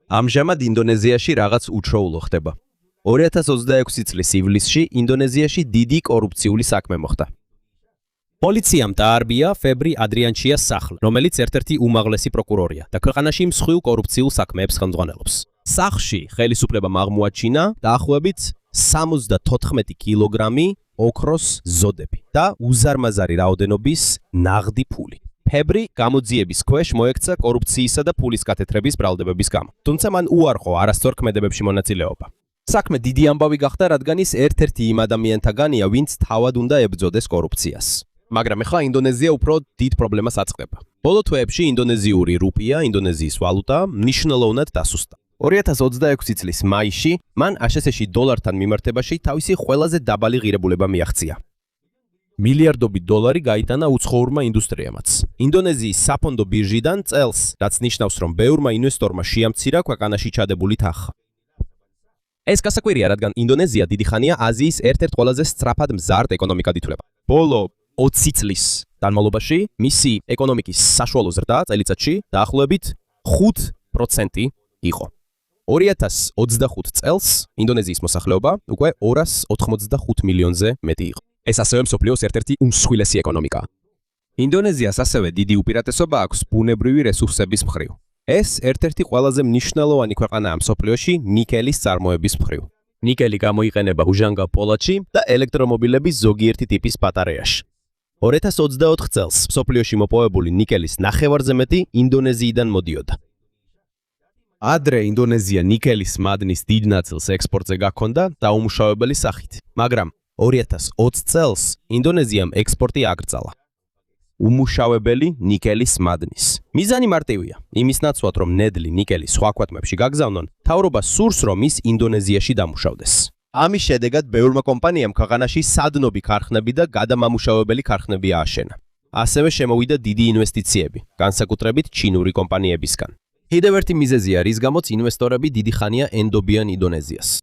ამჟამად ინდონეზიაში რაღაც უჩვეულო ხდება. 2026 წლის ივლისში ინდონეზიაში დიდი კორუფციული საქმე მოხდა. პოლიციამ დაარბია ფებრი ადრიანჩიას სახლი, რომელიც ერთ-ერთი უმაღლესი პროკურორია და ქვეყანაში მსხვილ კორუფციულ საქმეებს ხელმძღვანელობს. სახლში ხელისუფლებამ აღმოაჩინა დაახლოებით 74 კილოგრამი ოქროს ზოდები და უზარმაზარი რაოდენობის ნაღდი ფული. ფებრი გამოძიების ქვეშ მოექცა კორუფციისა და ფულის გათეთრების ბრალდებების გამო. თუმცა მან უარყო არასწორ ქმედებებში მონაწილეობა. საქმე დიდი ამბავი გახდა, რადგან ის ერთ-ერთი იმ ადამიანთაგანია, ვინც თავად უნდა ებრძოდეს კორუფციას. მაგრამ ახლა ინდონეზია უფრო დიდ პრობლემას აწყდება. ბოლო თვეებში ინდონეზიური რუპია, ინდონეზიის ვალუტა, მნიშვნელოვნად დასუსტა. 2026 წლის მაისში მან აშშ-ში დოლართან მიმართებაში თავისი ყველაზე დაბალი ღირებულება მიაღწია. მილიარდობით დოლარი გაიტანა უცხოურმა ინდუსტრიამაც. ინდონეზიის საფონდო ბირჟიდან წელს, რაც ნიშნავს, რომ ბევრმა ინვესტორმა შეამცირა ქვეყანაში ჩადებული თანხა. ეს გასაკვირია, რადგან ინდონეზია დიდი ხანია აზიის ერთ-ერთ ყველაზე სწრაფად მზარდ ეკონომიკად ითვლება. ბოლო 20 წლის განმავლობაში მისი ეკონომიკის საშუალო ზრდა წელიწადში დაახლოებით 5% იყო. 2025 წელს ინდონეზიის მოსახლეობა უკვე 285 მილიონზე მეტი იყო. ეს ასევე მსოფლიოს ერთ-ერთი უმსხვილესი ეკონომიკაა. ინდონეზიას ასევე დიდი უპირატესობა აქვს ბუნებრივი რესურსების მხრივ. ეს ერთ-ერთი ყველაზე მნიშვნელოვანი ქვეყანაა მსოფლიოში ნიკელის წარმოების მხრივ. ნიკელი გამოიყენება უჟანგავ პოლათში და ელექტრომობილების ზოგიერთი ტიპის ბატარეაში. 2024 წელს მსოფლიოში მოპოვებული ნიკელის ნახევარზე მეტი ინდონეზიიდან მოდიოდა. ადრე ინდონეზია ნიკელის მადნის დიდ ნაწილს ექსპორტზე გაქონდა დაუმუშავებელი სახით, მაგრამ 2020 წელს ინდონეზიამ ექსპორტი აკრძალა. უმუშავებელი ნიკელის მადნის. მიზანი მარტივია. იმის ნაცვლად, რომ ნედლი ნიკელი სხვა ქვეყნებში გაგზავნონ, მთავრობა სურს, რომ ის ინდონეზიაში დამუშავდეს. ამის შედეგად ბევრმა კომპანიამ ქვეყანაში სადნობი ქარხნები და გადამამუშავებელი ქარხნები ააშენა. ასევე შემოვიდა დიდი ინვესტიციები, განსაკუთრებით ჩინური კომპანიებისგან. კიდევ ერთი მიზეზია, რის გამოც ინვესტორები დიდი ხანია ენდობიან ინდონეზიას.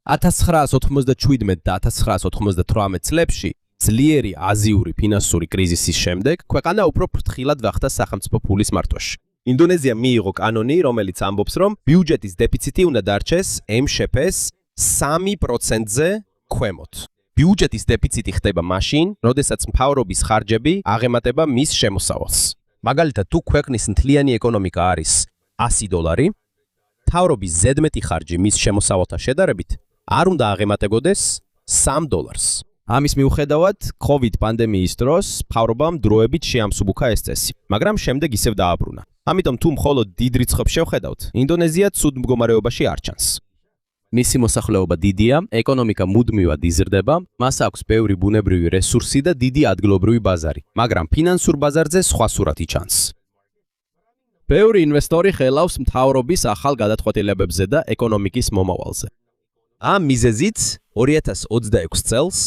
1997 და 1998 წლებში ძლიერი აზიური ფინანსური კრიზისის შემდეგ ქვეყანა უფრო ფრთხილად გახდა სახელმწიფო ფულის მართვაში. ინდონეზია მიიღო კანონი, რომელიც ამბობს, რომ ბიუჯეტის დეფიციტი უნდა დარჩეს MŠP-ს 3%-ზე ქვემოთ. ბიუჯეტის დეფიციტი ხდება მაშინ, როდესაც მთავრობის ხარჯები აღემატება მის შემოსავალს. მაგალითად, თუ ქვეყნის მთლიანი ეკონომიკა არის $100, მთავრობის ზედმეტი ხარჯი მის შემოსავალთან შედარებით არ უნდა აღემატებოდეს $3. ამის მიუხედავად, COVID პანდემიის დროს მთავრობამ დროებით შეამსუბუქა ეს წესი, მაგრამ შემდეგ ისევ დააბრუნა. ამიტომ თუ მხოლოდ დიდ რიცხვებს შევხედავთ, ინდონეზია ცუდ მდგომარეობაში არ ჩანს. მისი მოსახლეობა დიდია, ეკონომიკა მუდმივად იზრდება, მას აქვს ბევრი ბუნებრივი რესურსი და დიდი ადგილობრივი ბაზარი, მაგრამ ფინანსურ ბაზარზე სხვა სურათი ჩანს. ბევრი ინვესტორი ხელავს მთავრობის ახალ გადაწყვეტილებებზე და ეკონომიკის მომავალზე. ამ მიზეზით 2026 წელს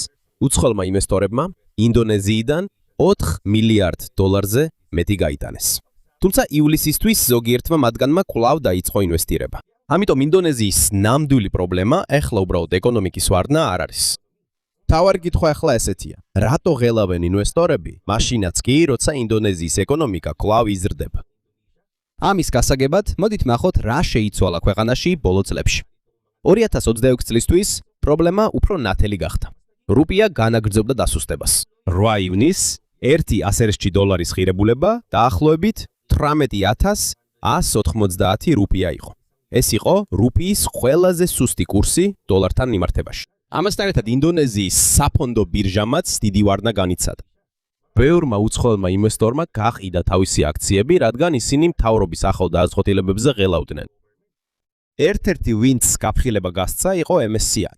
უცხოელმა ინვესტორებმა ინდონეზიიდან $4 მილიარდ მეტი გაიტანეს. თუმცა ივლისისთვის ზოგიერთმა მათგანმა კვლავ დაიწყო ინვესტირება. ამიტომ ინდონეზიის ნამდვილი პრობლემა ეხლა უბრალოდ ეკონომიკის ვარდნა არ არის. მთავარი კითხვა ახლა ესეთია: რატო ღელავენ ინვესტორები, მაშინაც კი, როცა ინდონეზიის ეკონომიკა კვლავ იზრდება? ამის გასაგებად, მოდით ნახოთ, რა შეიცვალა ქვეყანაში ბოლო წლებში. 2026 წლისთვის პრობლემა უფრო ნათელი გახდა. რუპია განაგრძობდა დასუსტებას. 8 ივნისს 1 აშშ დოლარის ღირებულება დაახლოებით 18,190 რუპია იყო. ეს იყო რუპიის ყველაზე სუსტი კურსი დოლართან მიმართებაში. ამასთან ერთად ინდონეზიის საფონდო ბირჟამაც დიდი ვარდნა განიცადა. ბევრმა უცხოელმა ინვესტორმა გაყიდა თავისი აქციები, რადგან ისინი მთავრობის ახალ გადაწყვეტილებებზე ღელავდნენ. ერთ-ერთი ვინც გაფრთხილება გასცა იყო MSCI.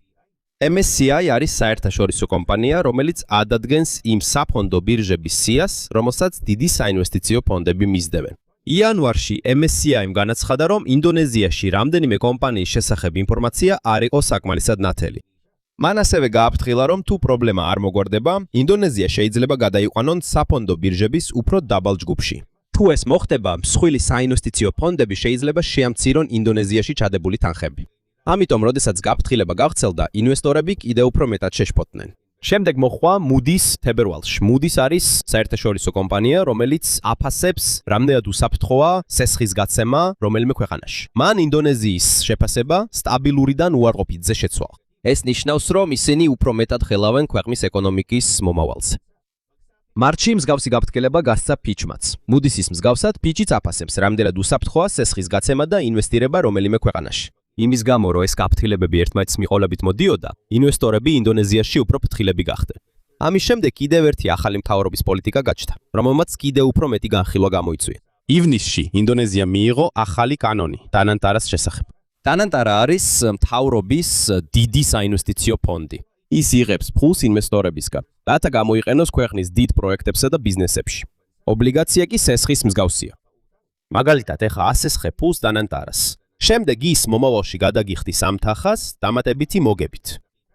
MSCI არის საერთაშორისო კომპანია, რომელიც ადადგენს იმ საფონდო ბირჟების სიას, რომელსაც დიდი საინვესტიციო ფონდები მისდევენ. იანვარში MSCI-მ განაცხადა, რომ ინდონეზიაში რამდენიმე კომპანიის შესახებ ინფორმაცია არ იყო საკმარისად ნათელი. მან ასევე გააფრთხილა, რომ თუ პრობლემა არ მოგვარდება, ინდონეზია შეიძლება გადაიყვანონ საფონდო ბირჟების უფრო დაბალ ჯგუფში. თუ ეს მოხდება, მსხვილი საინვესტიციო ფონდები შეიძლება შეამცირონ ინდონეზიაში ჩადებული თანხები. ამიტომ, როდესაც გაფრთხილება გავრცელდა, ინვესტორები კიდევ უფრო მეტად შეშფოთდნენ. შემდეგ მოხვა Moody's თებერვალში. Moody's არის საერთაშორისო კომპანია, რომელიც აფასებს, რამდენად უსაფრთხოა სესხის გაცემა რომელიმე ქვეყანაში. მან ინდონეზიის შეფასება სტაბილურიდან უარყოფითზე შეცვალა. ეს ნიშნავს, რომ ისინი უფრო მეტად ხელავენ ქვეყნის ეკონომიკის მომავალზე. მარტში მსგავსი გაფრთხილება გასცა Fitch-მაც. Moody's-ის მსგავსად Fitch-იც აფასებს, რამდენად უსაფრთხოა სესხის გაცემა და ინვესტირება რომელიმე ქვეყანაში. იმის გამო, რომ ეს გაფრთხილებები ერთმანეთის მიყოლებით მოდიოდა, ინვესტორები ინდონეზიაში უფრო ფრთხილები გახდნენ. ამის შემდეგ კიდევ ერთი ახალი მთავრობის პოლიტიკა გაჩნდა, რომელმაც კიდევ უფრო მეტი განხილვა გამოიწვია. ივნისში ინდონეზია მიიღო ახალი კანონი დანანტარას შესახებ. დანანტარა არის მთავრობის დიდი საინვესტიციო ფონდი. ის იღებს ფულს ინვესტორებისგან, რათა გამოიყენოს ქვეყნის დიდ პროექტებსა და ბიზნესებში. ობლიგაცია კი სესხის მსგავსია. მაგალითად, ეხა 100 სხე ფულს დანანტარას. შემდეგ ის მომავალში გადაგიხდის ამ თანხას დამატებითი მოგებით.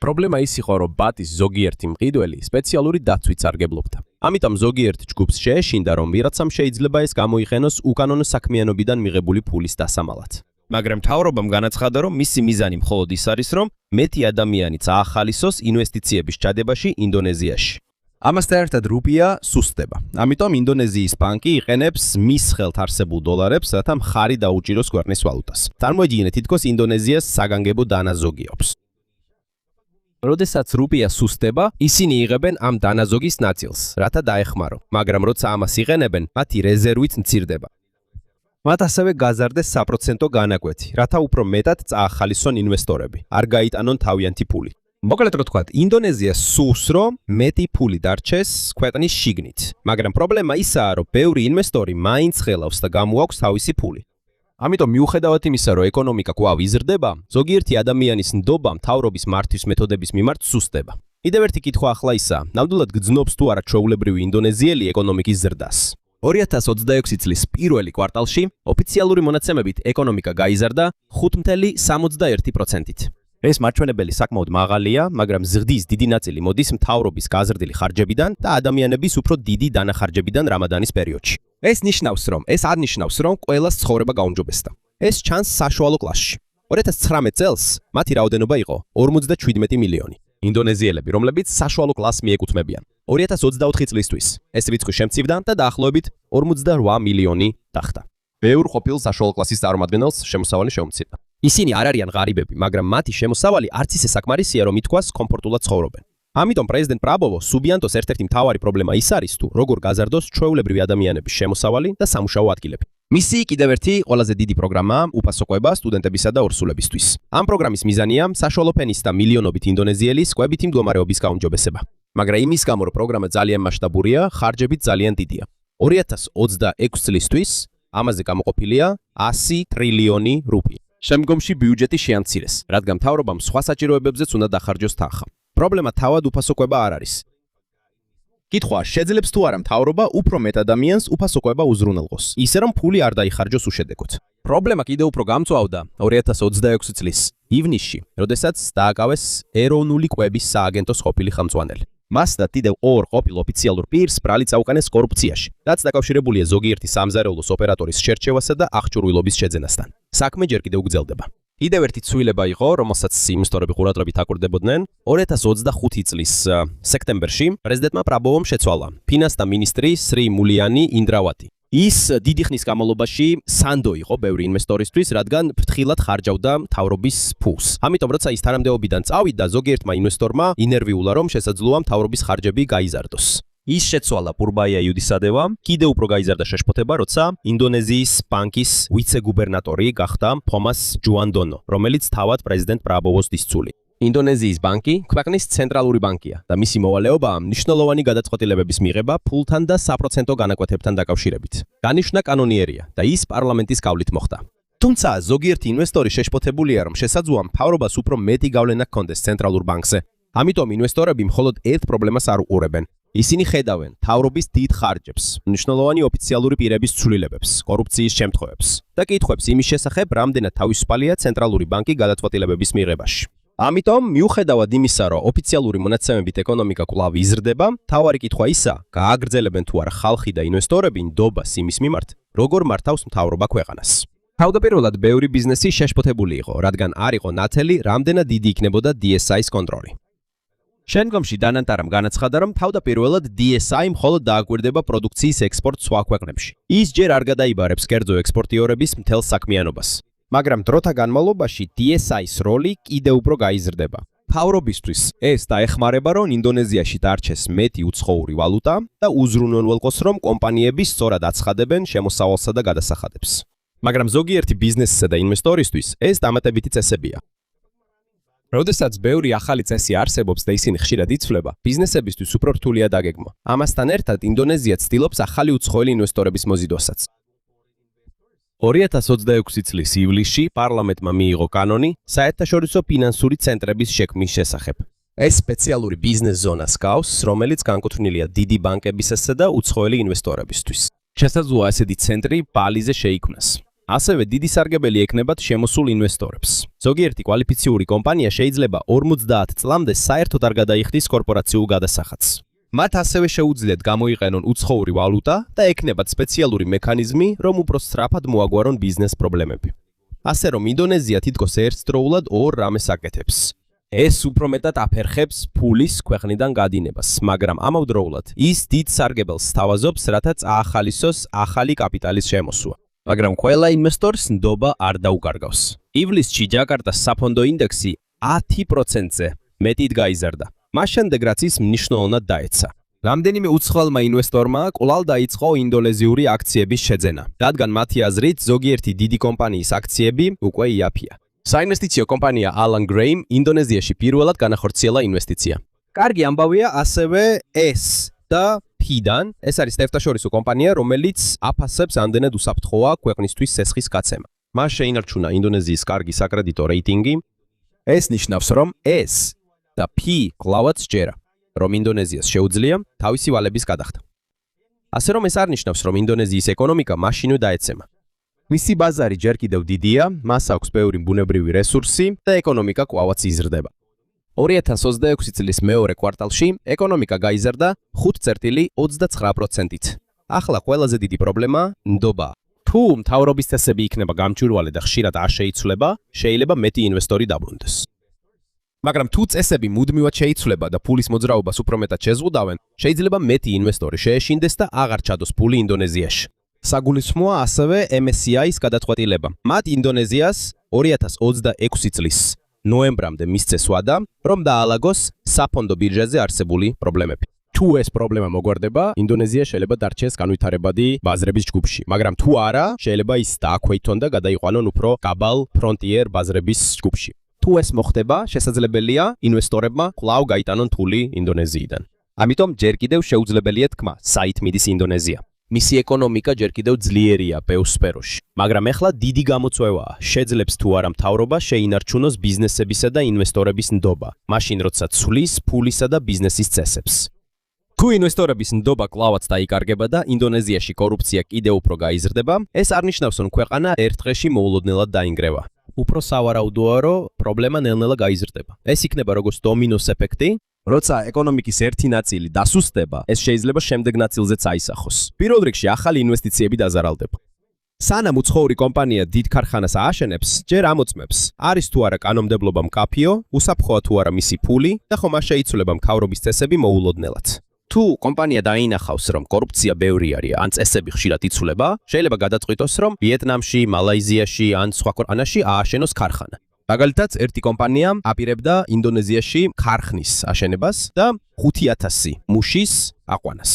პრობლემა ის იყო, რომ ბატის ზოგიერთი მყიდველი სპეციალური დაცვით სარგებლობდა. ამიტომ ზოგიერთ ჯგუფს შეეშინდა, რომ ვიღაცამ შეიძლება ეს გამოიყენოს უკანონო საქმიანობიდან მიღებული ფულის დასამალად. მაგრამ მთავრობამ განაცხადა, რომ მისი მიზანი მხოლოდ ის არის, რომ მეტი ადამიანი წაახალისოს ინვესტიციების ჩადებაში ინდონეზიაში. ამასთან ერთად რუპია სუსტდება. ამიტომ ინდონეზიის ბანკი იყენებს მის ხელთ არსებულ დოლარებს, რათა მხარი დაუჭიროს ქვეყნის ვალუტას. წარმოიდგინეთ, თითქოს ინდონეზიას საგანგებო დანაზოგი აქვს. როდესაც რუპია სუსტდება, ისინი იღებენ ამ დანაზოგის ნაწილს, რათა დაეხმარო, მაგრამ როცა ამას იყენებენ, მათი რეზერვით მცირდება. მათ ასევე გაზარდეს საპროცენტო განაკვეთი, რათა უფრო მეტად წაახალისონ ინვესტორები, არ გაიტანონ თავიანთი ფული. მოკლედ რო თქვათ, ინდონეზიას სურს, რომ მეტი ფული დარჩეს ქვეყნის შიგნით, მაგრამ პრობლემა ისაა, რომ ბევრი ინვესტორი მაინც ხელავს და გამოაქვს თავისი ფული. ამიტომ მიუხედავად იმისა, რომ ეკონომიკა კვლავ იზრდება, ზოგიერთი ადამიანის ნდობა მთავრობის მართვის მეთოდების მიმართ სუსტდება. კიდევ ერთი კითხვა ახლა ისაა, ნამდვილად გრძნობს თუ არა ჩვეულებრივი ინდონეზიელი ეკონომიკის ზრდას. 2026 წლის პირველი კვარტალში ოფიციალური მონაცემებით ეკონომიკა გაიზარდა 5.61%-ით. ეს მაჩვენებელი საკმაოდ მაღალია, მაგრამ ზრდის დიდი ნაწილი მოდის მთავრობის გაზრდილი ხარჯებიდან და ადამიანების უფრო დიდი დანახარჯებიდან რამადანის პერიოდში. ეს არ ნიშნავს, რომ ყველას ცხოვრება გაუმჯობესდა. ეს ჩანს საშუალო კლასში. 2019 წელს მათი რაოდენობა იყო 57 მილიონი. ინდონეზიელები, რომლებიც საშუალო კლასს მიეკუთვნებიან. 2024 წლისთვის ეს რიცხვი შემცირდა და დაახლოებით 48 მილიონი გახდა. ბევრ ყოფილ საშუალო კლასის წარმომადგენელს შემოსავალი შეუმცირდა. ისინი არ არიან ღარიბები, მაგრამ მათი შემოსავალი არც ისე საკმარისია, რომ ითქვას კომფორტულად ცხოვრობენ. ამიტომ პრეზიდენტ პრაბოვო სუბიანტოს ერთ-ერთი მთავარი პრობლემა ის არის თუ როგორ გაზარდოს ჩვეულებრივი ადამიანების შემოსავალი და სამუშაო ადგილები. მისი კიდევ ერთი ყველაზე დიდი პროგრამაა უფასოყვება სტუდენტებისა და ორსულებისთვის. ამ პროგრამის მიზანია საშუალო ფენის და მილიონობით ინდონეზიელის კვებითი მდგომარეობის გაუმჯობესება. მაგრამ იმის გამო, რომ პროგრამა ძალიან მასშტაბურია, ხარჯებიც ძალიან დიდია. 2026 წლისთვის ამაზე გამოყოფილია 100 ტრილიონი რუპია. შემდგომში ბიუჯეტი შეამცირეს, რადგან მთავრობამ სხვა საჭიროებებზეც უნდა დახარჯოს თანხა. პრობლემა თავად უფასოყვება არ არის. კითხვა, შეძლებს თუ არა მთავრობა უფრო მეტ ადამიანს უფასოყვება უზრუნველყოს, ისე რომ ფული არ დაიხარჯოს უშედეგოდ. პრობლემა კიდევ უფრო გამწვავდა 2026 წლის ივნისში, როდესაც დააკავეს ეროვნული კვების სააგენტოს ყოფილი ხელმძღვანელი. მას და კიდევ ორ ყოფილ ოფიციალურ პირს ბრალი წაუყენეს კორუფციაში, რაც დაკავშირებულია ზოგიერთი სამზარეულოს ოპერატორის შერჩევასა და აღჭურვილობის შეძენასთან. საქმე ჯერ კიდევ გრძელდება. კიდევ ერთი ცვლილება იყო, რომელსაც ინვესტორები ყურადღებით აკვირდებოდნენ, 2025 წლის სექტემბერში პრეზიდენტმა პრაბოვომ შეცვალა ფინანსთა მინისტრი სრი მულიანი ინდრავატი. ის დიდი ხნის განმავლობაში სანდო იყო ბევრი ინვესტორისთვის, რადგან ფრთხილად ხარჯავდა მთავრობის ფულს. ამიტომ როცა ის თანამდებობიდან წავიდა, ზოგიერთმა ინვესტორმა ინერვიულა, რომ შესაძლოა მთავრობის ხარჯები გაიზარდოს. ის შეცვალა პურბაია იუდისადევამ, კიდევ უფრო გაიზარდა შეშფოთება, როცა ინდონეზიის ბანკის ვიცე-გუბერნატორი გახდა თომას ჯუანდონო, რომელიც თავად პრეზიდენტ პრაბოვოს დისწული. ინდონეზიის ბანკი ქვეყნის ცენტრალური ბანკია და მისი მოვალეობაა მნიშვნელოვანი გადაწყვეტილებების მიღება ფულთან და საპროცენტო განაკვეთებთან დაკავშირებით. დანიშვნა კანონიერია და ის პარლამენტის გავლით მოხდა. თუმცა ზოგიერთი ინვესტორი შეშფოთებულია, რომ შესაძლოა მთავრობას უფრო მეტი გავლენა ჰქონდეს ცენტრალურ ბანკზე. ამიტომ ინვესტორები მხოლოდ ერთ პრობლემას არ უყურებენ. ისინი ხედავენ მთავრობის დიდ ხარჯებს, მნიშვნელოვანი ოფიციალური პირების ცვლილებებს, კორუფციის შემთხვევებს და კითხვებს იმის შესახებ, რამდენად თავისუფალია ცენტრალური ბანკი გადაწყვეტილებების მიღებაში. ამიტომ, მიუხედავად იმისა, რომ ოფიციალური მონაცემებით ეკონომიკა კვლავ იზრდება, მთავარი კითხვა ისაა, გააგრძელებენ თუ არა ხალხი და ინვესტორები ნდობას იმის მიმართ, როგორ მართავს მთავრობა ქვეყანას. თავდაპირველად ბევრი ბიზნესი შეშფოთებული იყო, რადგან არ იყო ნათელი, რამდენად დიდი იქნებოდა DSI-ის კონტროლი. შემდგომში დანანტარამ განაცხადა, რომ თავდაპირველად DSI მხოლოდ დააკვირდება პროდუქციის ექსპორტს სხვა ქვეყნებში. ის ჯერ არ გადაიბარებს კერძო ექსპორტიორების მთელ საქმიანობას. მაგრამ დროთა განმავლობაში DSI-ის როლი კიდევ უფრო გაიზრდება. მთავრობისთვის ეს დაეხმარება, რომ ინდონეზიაში დარჩეს მეტი უცხოური ვალუტა და უზრუნონ ველყოს, რომ კომპანიები სწორად აცხადებენ შემოსავალსა და გადასახადებს. მაგრამ ზოგიერთი ბიზნესისა და ინვესტორისთვის ეს დამატებითი წესებია. როდესაც ბევრი ახალი წესი არსებობს და ისინი ხშირად იცვლება, ბიზნესებისთვის უფრო რთულია დაგეგმა. ამასთან ერთად ინდონეზია ცდილობს ახალი უცხოელი ინვესტორების მოზიდვასაც. 2026 წლის ივლისში პარლამენტმა მიიღო კანონი საერთაშორისო ფინანსური ცენტრების შექმნის შესახებ. ეს სპეციალური ბიზნეს ზონას გავს, რომელიც განკუთვნილია დიდი ბანკებისასა და უცხოელი ინვესტორებისთვის. შესაძლოა ასეთი ცენტრი ბალიზე შეიქმნას. ასევე დიდი სარგებელი ექნებათ შემოსულ ინვესტორებს. ზოგიერთი კვალიფიციური კომპანია შეიძლება 50 წლამდე საერთოდ არ გადაიხდის კორპორაციულ გადასახადს. მათ ასევე შეუძლიათ გამოიყენონ უცხოური ვალუტა და ექნებათ სპეციალური მექანიზმი, რომ უფრო სწრაფად მოაგვარონ ბიზნეს პრობლემები. ასე რომ ინდონეზია თითქოს ერთდროულად ორ რამეს აკეთებს. ეს უფრო მეტად აფერხებს ფულის ქვეყნიდან გადინებას, მაგრამ ამავდროულად ის დიდ სარგებელს სთავაზობს, რათა წაახალისოს ახალი კაპიტალის შემოსვა. მაგრამ ყველა ინვესტორს ნდობა არ დაუკარგავს. ივლისში ჯაკარტას საფონდო ინდექსი 10%-ზე მეტით გაიზარდა. მას შემდეგ რაც ის მნიშვნელოვნად დაეცა. რამდენიმე უცხოელმა ინვესტორმა კვლავ დაიწყო ინდონეზიური აქციების შეძენა, რადგან მათი აზრით ზოგიერთი დიდი კომპანიის აქციები უკვე იაფია. საინვესტიციო კომპანია Alan Graham ინდონეზიაში პირველად განახორციელა ინვესტიცია. კარგი ამბავია ასევე S და P-დან, ეს არის საერთაშორისო კომპანია, რომელიც აფასებს ამდენად უსაფრთხოა ქვეყნისთვის სესხის გაცემა. მას შეინარჩუნა ინდონეზიის კარგი საკრედიტო რეიტინგი. ეს ნიშნავს, რომ S და P კვლავაც სჯერა, რომ ინდონეზიას შეუძლია თავისი ვალების გადახდა. ასე რომ ეს არ ნიშნავს, რომ ინდონეზიის ეკონომიკა მაშინვე დაეცემა. მისი ბაზარი ჯერ კიდევ დიდია, მას აქვს ბევრი ბუნებრივი რესურსი და ეკონომიკა კვლავაც იზრდება. 2026 წლის მეორე კვარტალში ეკონომიკა გაიზარდა 5.29%-ით. ახლა ყველაზე დიდი პრობლემა ნდობა. თუ მთავრობის წესები იქნება გამჭვირვალე და ხშირად არ შეიცვლება, შეიძლება მეტი ინვესტორი დაბრუნდეს. მაგრამ თუ წესები მუდმივად შეიცვლება და ფულის მოძრაობას უფრო მეტად შეზღუდავენ, შეიძლება მეტი ინვესტორი შეეშინდეს და აღარ ჩადოს ფული ინდონეზიაში. საგულისხმოა ასევე MSCI-ის გადაწყვეტილება. მათ ინდონეზიას 2026 წლის ნოემბრამდე მისცეს ვადა, რომ დაალაგოს საფონდო ბირჟაზე არსებული პრობლემები. თუ ეს პრობლემა მოგვარდება, ინდონეზია შეიძლება დარჩეს განვითარებადი ბაზრების ჯგუფში, მაგრამ თუ არა, შეიძლება ის დააქვეითონ და გადაიყვანონ უფრო გაბალ ფრონტიერ ბაზრების ჯგუფში. თუ ეს მოხდება, შესაძლებელია ინვესტორებმა კვლავ გაიტანონ ფული ინდონეზიიდან. ამიტომ ჯერ კიდევ შეუძლებელია თქმა, საით მიდის ინდონეზია. მისი ეკონომიკა ჯერ კიდევ ძლიერია ბევრ სფეროში, მაგრამ ეხლა დიდი გამოწვევაა, შეძლებს თუ არა მთავრობა შეინარჩუნოს ბიზნესებისა და ინვესტორების ნდობა, მაშინ როცა ცვლის ფულისა და ბიზნესის წესებს. თუ ინვესტორების ნდობა კვლავაც დაიკარგება და ინდონეზიაში კორუფცია კიდევ უფრო გაიზრდება, ეს არ ნიშნავს, რომ ქვეყანა ერთ დღეში მოულოდნელად დაინგრევა. უფრო სავარაუდოა, რომ პრობლემა ნელ-ნელა გაიზრდება. ეს იქნება როგორც დომინოს ეფექტი, როცა ეკონომიკის ერთი ნაწილი დასუსტდება, ეს შეიძლება შემდეგ ნაწილზეც აისახოს. პირველ რიგში ახალი ინვესტიციები დაზარალდება. სანამ უცხოური კომპანია დიდ ქარხანას ააშენებს, ჯერ ამოწმებს, არის თუ არა კანონმდებლობა მკაფიო, უსაფრთხოა თუ არა მისი ფული და ხომ არ შეიცვლება მთავრობის წესები მოულოდნელად. თუ კომპანია დაინახავს, რომ კორუფცია ბევრი არის, ან წესები ხშირად იცვლება, შეიძლება გადაწყვიტოს, რომ ვიეტნამში, მალაიზიაში ან სხვა ქვეყანაში ააშენოს ქარხანა. მაგალითად, ერთი კომპანია აპირებდა ინდონეზიაში ქარხნის აშენებას და 5000 მუშის აყვანას.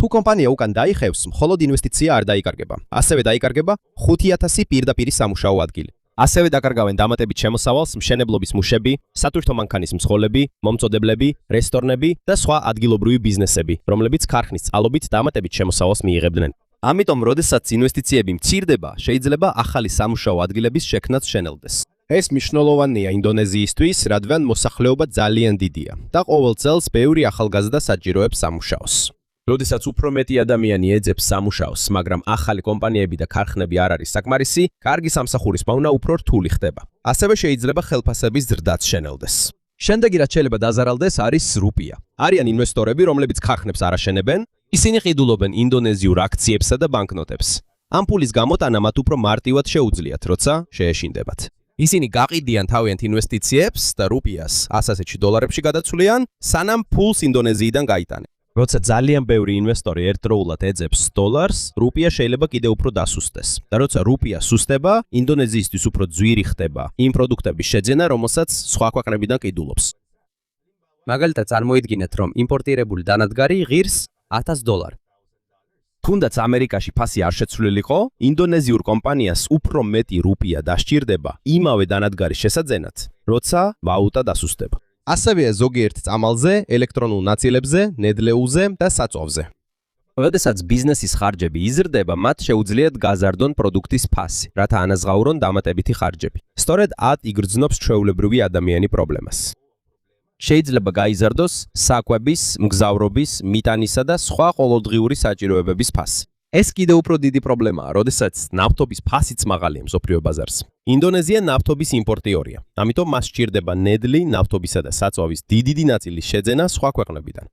თუ კომპანია უკან დაიხევს, მხოლოდ ინვესტიცია არ დაიკარგება. ასევე დაიკარგება 5000 პირდაპირი სამუშაო ადგილი. ასევე დაკარგავენ დამატებით შემოსავალს მშენებლობის მუშები, სატვირთო მანქანის მსხოლები, მომწოდებლები, რესტორნები და სხვა ადგილობრივი ბიზნესები, რომლებიც ქარხნის წყალობით დამატებით შემოსავალს მიიღებდნენ. ამიტომ, როდესაც ინვესტიციები მცირდება, შეიძლება ახალი სამუშაო ადგილების შექმნაც შენელდეს. ეს მნიშვნელოვანია ინდონეზიისთვის, რადგან მოსახლეობა ძალიან დიდია და ყოველ წელს ბევრი ახალგაზრდა საჭიროებს სამუშაოს. როდესაც უფრო მეტი ადამიანი ეძებს სამუშაოს, მაგრამ ახალი კომპანიები და ქარხნები არ არის საკმარისი, კარგი სამსახურის პოვნა უფრო რთული ხდება. ასევე შეიძლება ხელფასების ზრდაც შენელდეს. შემდეგი რაც შეიძლება დაზარალდეს არის რუპია. არიან ინვესტორები, რომლებიც ქარხნებს არ აშენებენ, ისინი ყიდულობენ ინდონეზიურ აქციებსა და ბანკნოტებს. ამ ფულის გამოტანა მათ უფრო მარტივად შეუძლიათ, როცა შეეშინდებათ. ისინი გაყიდიან თავიანთ ინვესტიციებს და რუპიას 100-ში დოლარებში გადაცვლიან, სანამ ფულს ინდონეზიიდან გაიტანენ. როცა ძალიან ბევრი ინვესტორი ერთდროულად ეძებს $, რუპია შეიძლება კიდევ უფრო დასუსტდეს. და როცა რუპია სუსტება, ინდონეზიისთვის უფრო ძვირი ხდება იმ პროდუქტების შეძენა, რომელსაც სხვა ქვეყნებიდან ყიდულობს. მაგალითად, წარმოიდგინეთ, რომ იმპორტირებული დანადგარი ღირს $1000. თუნდაც ამერიკაში ფასი არ შეცვლილიყო, ინდონეზიურ კომპანიას უფრო მეტი რუპია დასჭირდება იმავე დანადგარის შესაძენად, როცა ვალუტა დასუსტდება. ასევე ზოგიერთ წამალზე, ელექტრონულ ნაწილებზე, ნედლეულზე და საწვავზე. როდესაც ბიზნესის ხარჯები იზრდება, მათ შეუძლიათ გაზარდონ პროდუქტის ფასი, რათა ანაზღაურონ დამატებითი ხარჯები. სწორედ ად იგრძნობს ჩვეულებრივი ადამიანი პრობლემას. შეიძლება გაიზარდოს საკვების, მგზავრობის, მიტანისა და სხვა ყოველდღიური საჭიროებების ფასი. ეს კიდევ უფრო დიდი პრობლემაა, როდესაც ნავთობის ფასიც მაღალია მსოფლიო ბაზარზე. ინდონეზია ნავთობის იმპორტიორია, ამიტომ მას სჭირდება ნედლი, ნავთობისა და საწვავის დიდი ნაწილის შეძენა სხვა ქვეყნებიდან.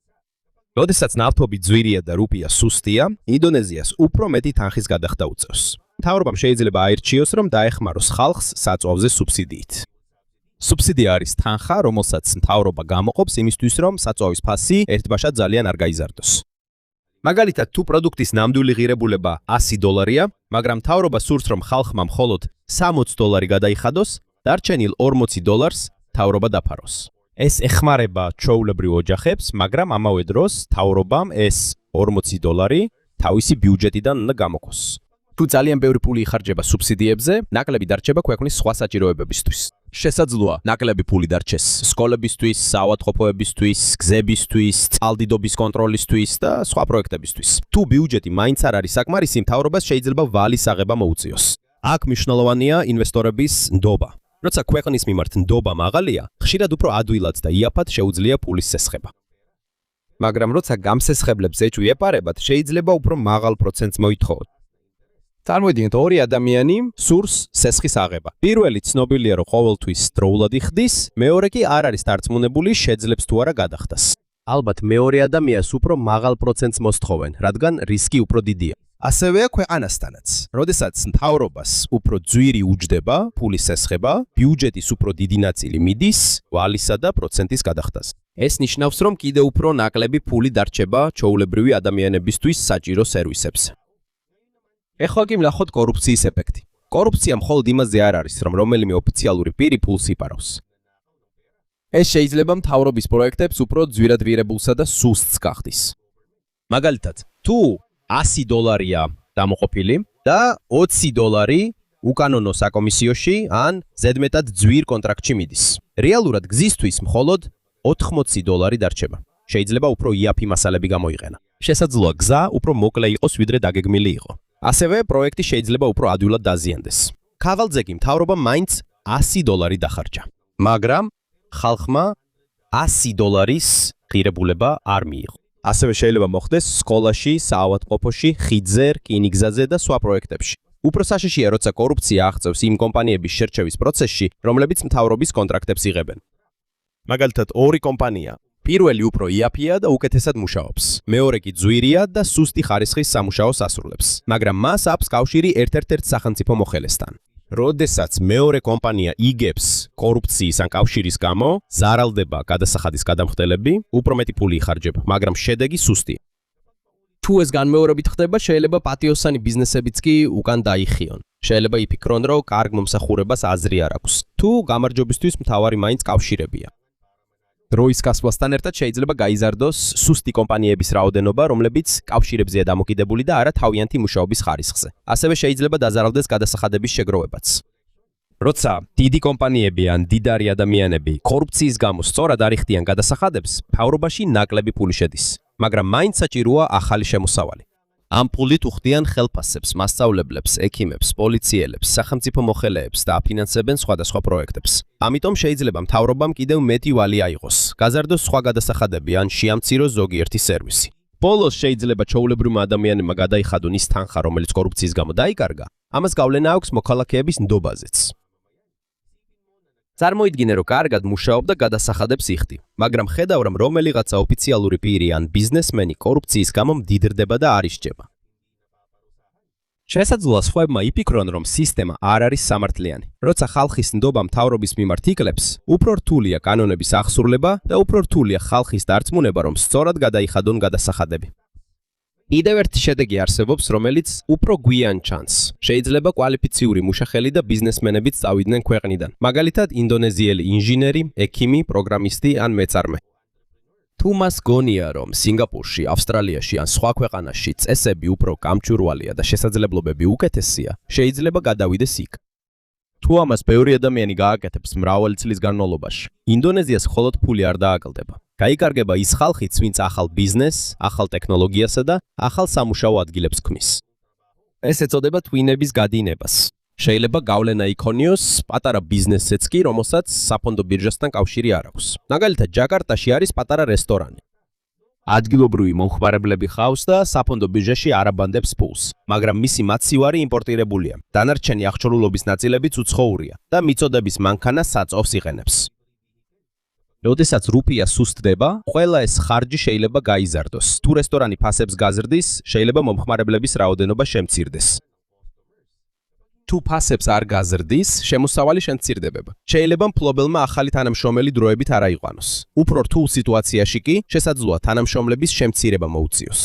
როდესაც ნავთობი ძვირია და რუპია სუსტია, ინდონეზიას უფრო მეტი თანხის გადახდა უწევს. მთავრობამ შეიძლება აირჩიოს, რომ დაეხმაროს ხალხს საწვავზე სუბსიდიით. სუბსიდია არის თანხა, რომელსაც მთავრობა გამოყოფს იმისთვის, რომ საწვავის ფასი ერთბაშად ძალიან არ გაიზარდოს. მაგალითად, თუ პროდუქტის ნამდვილი ღირებულება $100-ია, მაგრამ მთავრობა სურს, რომ ხალხმა მხოლოდ $60 გადაიხადოს, დარჩენილ $40 მთავრობა დაფაროს. ეს ეხმარება ჩვეულებრივ ოჯახებს, მაგრამ ამავე დროს მთავრობამ ეს $40 თავისი ბიუჯეტიდან უნდა გამოყოს. თუ ძალიან ბევრი პული იხარჯება სუბსიდიებზე, ნაკლები დარჩება ქვეყნის სხვა საჭიროებებისთვის. შესაძლოა ნაკლები პული დარჩეს სკოლებისთვის, საავადმყოფოებისთვის, გზებისთვის, წყალდიდობის კონტროლისთვის და სხვა პროექტებისთვის. თუ ბიუჯეტი მაინც არ არის საკმარისი, მთავრობას შეიძლება ვალის აღება მოუწიოს. აქ მნიშვნელოვანია ინვესტორების ნდობა. როცა ქვეყნის მიმართ ნდობა მაღალია, ხშირად უფრო ადვილად და იაფად შეუძლია პულის სესხება. მაგრამ როცა გამსესხებლებს ეჭვი ეპარებათ, შეიძლება უფრო მაღალ პროცენტს მოითხოვოთ. წარმოიდგინეთ, ორი ადამიანი სურს სესხის აღება. პირველი ცნობილია, რომ ყოველთვის დროულად იხდის, მეორე კი არ არის დარწმუნებული, შეძლებს თუ არა გადახდას. ალბათ მეორე ადამიანს უფრო მაღალ პროცენტს მოსთხოვენ, რადგან რისკი უფრო დიდია. ასევე ქვეყანასთანაც. როდესაც მთავრობას უფრო ძვირი უჯდება ფულის სესხება, ბიუჯეტის უფრო დიდი ნაწილი მიდის ვალისა და პროცენტის გადახდაზე. ეს ნიშნავს, რომ კიდევ უფრო ნაკლები ფული დარჩება ჩვეულებრივი ადამიანებისთვის საჭირო სერვისებზე. ეხლა კი ვნახოთ კორუფციის ეფექტი. კორუფცია მხოლოდ იმაზე არ არის, რომ რომელიმე ოფიციალური პირი ფულს იპარავს. ეს შეიძლება მთავრობის პროექტებს უფრო ძვირადღირებულსა და სუსტს გახდის. მაგალითად, თუ $100-ია დამოყოფილი და $20 უკანონო საკომისიოში ან ზედმეტად ძვირ კონტრაქტში მიდის. რეალურად გზისთვის მხოლოდ $80 დარჩება. შეიძლება უფრო იაფი მასალები გამოიყენა. შესაძლოა გზა უფრო მოკლე იყოს, ვიდრე დაგეგმილი იყო. ასევე პროექტი შეიძლება უფრო ადვილად დაზიანდეს. ქაღალდზე კი მთავრობა მაინც $100 დახარჯა. მაგრამ ხალხმა $100 ღირებულება არ მიიღო. ასევე შეიძლება მოხდეს სკოლაში, საავადმყოფოში, ხიდზე, რკინიგზაზე და სხვა პროექტებში. უფრო საშიშია, როცა კორუფცია აღწევს იმ კომპანიების შერჩევის პროცესში, რომლებიც მთავრობის კონტრაქტებს იღებენ. მაგალითად, ორი კომპანია. პირველი უფრო იაფია და უკეთესად მუშაობს. მეორე კი ძვირია და სუსტი ხარისხის სამუშაოს ასრულებს. მაგრამ მას აქვს კავშირი ერთ-ერთ სახელმწიფო მოხელესთან. როდესაც მეორე კომპანია იგებს კორუფციის ან კავშირის გამო, ზარალდება გადასახადის გადამხდელები, უფრო მეტი პული იხარჯება, მაგრამ შედეგი სუსტია. თუ ეს განმეორებით ხდება, შეიძლება პატიოსანი ბიზნესებიც კი უკან დაიხიონ. შეიძლება იფიქრონ, რომ კარგ მომსახურებას აზრი არ აქვს. თუ გამარჯვებისთვის მთავარი მაინც კავშირებია. დროის გასვლასთან ერთად შეიძლება გაიზარდოს სუსტი კომპანიების რაოდენობა, რომლებიც კავშირებზეა დამოკიდებული და არა თავიანთი მუშაობის ხარისხზე. ასევე შეიძლება დაზარალდეს გადასახადების შეგროვებაც. როცა დიდი კომპანიები ან დიდარი ადამიანები კორუფციის გამო სწორად არ იხდიან გადასახადებს, მთავრობაში ნაკლები პული შედის, მაგრამ მაინც საჭიროა ახალი შემოსავალი. ამ პულით უხდიან ხელფასებს, მასწავლებლებს, ექიმებს, პოლიციელებს, სახელმწიფო მოხელეებს და აფინანსებენ სხვადასხვა პროექტებს. ამიტომ შეიძლება მთავრობამ კიდევ მეტი ვალი აიღოს, გაზარდოს სხვა გადასახადები ან შეამციროს ზოგიერთი სერვისი. ბოლოს შეიძლება ჩვეულებრივმა ადამიანებმა გადაიხადონ ის თანხა, რომელიც კორუფციის გამო დაიკარგა, ამას გავლენა აქვს მოქალაქეების ნდობაზეც. წარმოიდგინე, რომ კარგად მუშაობდა გადასახადებს იხდი, მაგრამ ხედავ, რომ რომელიღაცა ოფიციალური პირი ან ბიზნესმენი კორუფციის გამო მდიდრდება და არ ისჯება. შესაძლოა სხვებმა იფიქრონ, რომ სისტემა არ არის სამართლიანი. როცა ხალხის ნდობა მთავრობის მიმართ იკლებს, უფრო რთულია კანონების აღსრულება და უფრო რთულია ხალხის დარწმუნება, რომ სწორად გადაიხადონ გადასახადები. კიდევ ერთი შედეგი არსებობს, რომელიც უფრო გვიან ჩანს. შეიძლება კვალიფიციური მუშახელი და ბიზნესმენებიც წავიდნენ ქვეყნიდან. მაგალითად, ინდონეზიელი ინჟინერი, ექიმი, პროგრამისტი ან მეწარმე. თუ მას გონია, რომ სინგაპურში, ავსტრალიაში ან სხვა ქვეყანაში წესები უფრო გამჭვირვალეა და შესაძლებლობები უკეთესია, შეიძლება გადავიდეს იქ. თუ ამას ბევრი ადამიანი გააკეთებს მრავალი წლის განმავლობაში, ინდონეზიას მხოლოდ ფული არ დააკლდება. გაიკარგება ის ხალხიც, ვინც ახალ ბიზნესს, ახალ ტექნოლოგიასა და ახალ სამუშაო ადგილებს ქმნის. ეს ეწოდება twin-ების გადინებას. შეიძლება გავლენა იქონიოს პატარა ბიზნესზეც კი, რომელსაც საფონდო ბირჟასთან კავშირი არ აქვს. მაგალითად, ჯაკარტაში არის პატარა რესტორანი. ადგილობრივი მომხმარებლები ხავს და საფონდო ბირჟაში არ აბანდებს ფულს, მაგრამ მისი მაცივარი იმპორტირებულია. დანარჩენი აღჭურვილობის ნაწილებიც უცხოურია და მიწოდების მანქანა საწოვს იყენებს. როდესაც რუპია სუსტდება, ყველა ეს ხარჯი შეიძლება გაიზარდოს. თუ რესტორანი ფასებს გაზრდის, შეიძლება მომხმარებლების რაოდენობა შემცირდეს. თუ ფასებს არ გაზრდის, შემოსავალი შემცირდება. შეიძლება მფლობელმა ახალი თანამშრომელი დროებით არ აიყვანოს. უფრო რთულ სიტუაციაში კი შესაძლოა თანამშრომლების შემცირება მოუწიოს.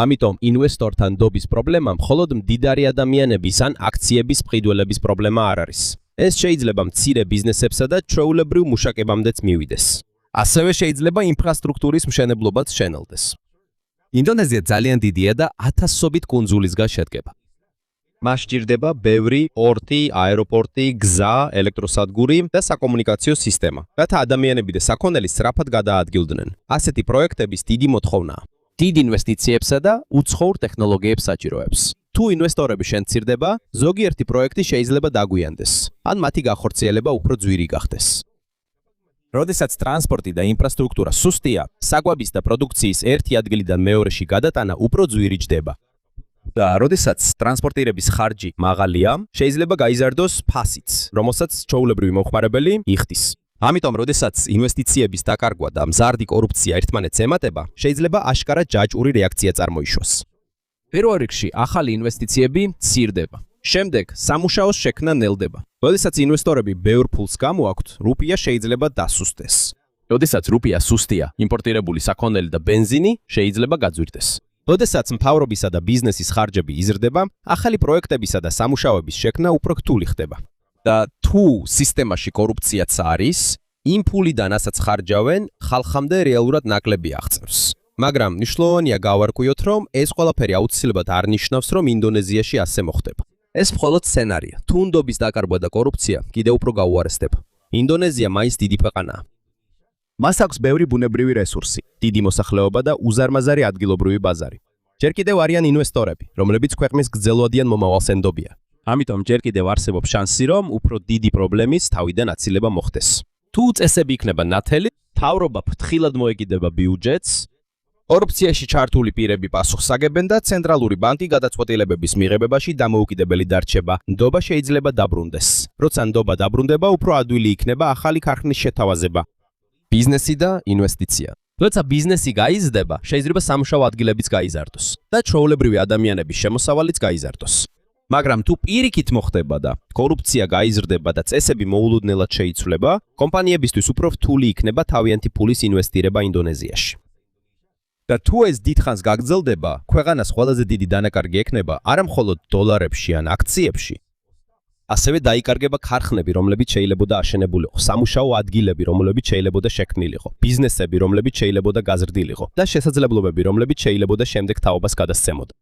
ამიტომ ინვესტორთან ნდობის პრობლემა მხოლოდ მდიდარი ადამიანების ან აქციების მყიდველების პრობლემა არ არის. ეს შეიძლება მცირე ბიზნესებსა და ჩვეულებრივ მუშაკებამდეც მივიდეს. ასევე შეიძლება ინფრასტრუქტურის მშენებლობაც შენელდეს. ინდონეზია ძალიან დიდია და ათასობით კუნძულისგან შედგება. მას სჭირდება ბევრი პორტი, აეროპორტი, გზა, ელექტროსადგური და საკომუნიკაციო სისტემა, რათა ადამიანები და საქონელი სწრაფად გადაადგილდნენ. ასეთი პროექტების დიდი მოთხოვნაა. დიდ ინვესტიციებსა და უცხოურ ტექნოლოგიებს საჭიროებს. თუ ინვესტორები შემცირდება, ზოგიერთი პროექტი შეიძლება დაგვიანდეს, ან მათი განხორციელება უფრო ძვირი გახდეს. როდესაც ტრანსპორტი და ინფრასტრუქტურა სუსტია, საკვების და პროდუქციის ერთი ადგილიდან მეორეში გადატანა უფრო ძვირი ჯდება. და როდესაც ტრანსპორტირების ხარჯი მაღალია, შეიძლება გაიზარდოს ფასიც, რომელსაც ჩვეულებრივი მომხმარებელი იხდის. ამიტომ, როდესაც ინვესტიციების დაკარგვა და მზარდი კორუფცია ერთმანეთს ემატება, შეიძლება აშკარა ჯაჭვური რეაქცია წარმოიშვას. პირველ რიგში, ახალი ინვესტიციები მცირდება. შემდეგ, სამუშაოს შექმნა ნელდება. როდესაც ინვესტორები ბევრ ფულს გამოაქვთ, რუპია შეიძლება დასუსტდეს. როდესაც რუპია სუსტია, იმპორტირებული საქონელი და ბენზინი შეიძლება გაძვირდეს. როდესაც მთავრობისა და ბიზნესის ხარჯები იზრდება, ახალი პროექტებისა და სამუშაოების შექმნა უფრო რთული ხდება. და თუ სისტემაში კორუფციაც არის, იმ ფულიდან ასაც ხარჯავენ, ხალხამდე რეალურად ნაკლები აღწევს. მაგრამ მნიშვნელოვანია გავარკვიოთ, რომ ეს ყველაფერი აუცილებლად არ ნიშნავს, რომ ინდონეზიაში ასე მოხდება. ეს მხოლოდ სცენარია. თუ ნდობის დაკარგვა და კორუფცია კიდევ უფრო გაუარესდება. ინდონეზია მაინც დიდი ქვეყანაა. მას აქვს ბევრი ბუნებრივი რესურსი, დიდი მოსახლეობა და უზარმაზარი ადგილობრივი ბაზარი. ჯერ კიდევ არიან ინვესტორები, რომლებიც ქვეყნის გრძელვადიან მომავალს ენდობიან. ამიტომ ჯერ კიდევ არსებობს შანსი, რომ უფრო დიდი პრობლემის თავიდან აცილება მოხდეს. თუ წესები იქნება ნათელი, მთავრობა ფრთხილად მოეკიდება ბიუჯეტს, კორუფციაში ჩართული პირები პასუხს აგებენ და ცენტრალური ბანკი გადაწყვეტილებების მიღებაში დამოუკიდებელი დარჩება. ნდობა შეიძლება დაბრუნდეს. როცა ნდობა დაბრუნდება, უფრო ადვილი იქნება ახალი ქარხნის შეთავაზება. ბიზნესი და ინვესტიცია. როცა ბიზნესი გაიზრდება, შეიძლება სამუშაო ადგილებიც გაიზარდოს და ჩვეულებრივი ადამიანების შემოსავალიც გაიზარდოს. მაგრამ თუ პირიქით მოხდება და კორუფცია გაიზრდება და წესები მოულოდნელად შეიცვლება, კომპანიებისთვის უფრო რთული იქნება თავიანთი ფულის ინვესტირება ინდონეზიაში. და თუ ეს დიდხანს გაგრძელდება, ქვეყანას ყველაზე დიდი დანაკარგი ექნება არა მხოლოდ დოლარებში ან აქციებში, ასევე დაიკარგება ქარხნები, რომლებიც შეიძლებოდა აშენებულიყო, სამუშაო ადგილები, რომლებიც შეიძლებოდა შექმნილიყო, ბიზნესები, რომლებიც შეიძლებოდა გაზრდილიყო და შესაძლებლობები, რომლებიც შეიძლებოდა შემდეგ თაობას გადასცემოდა.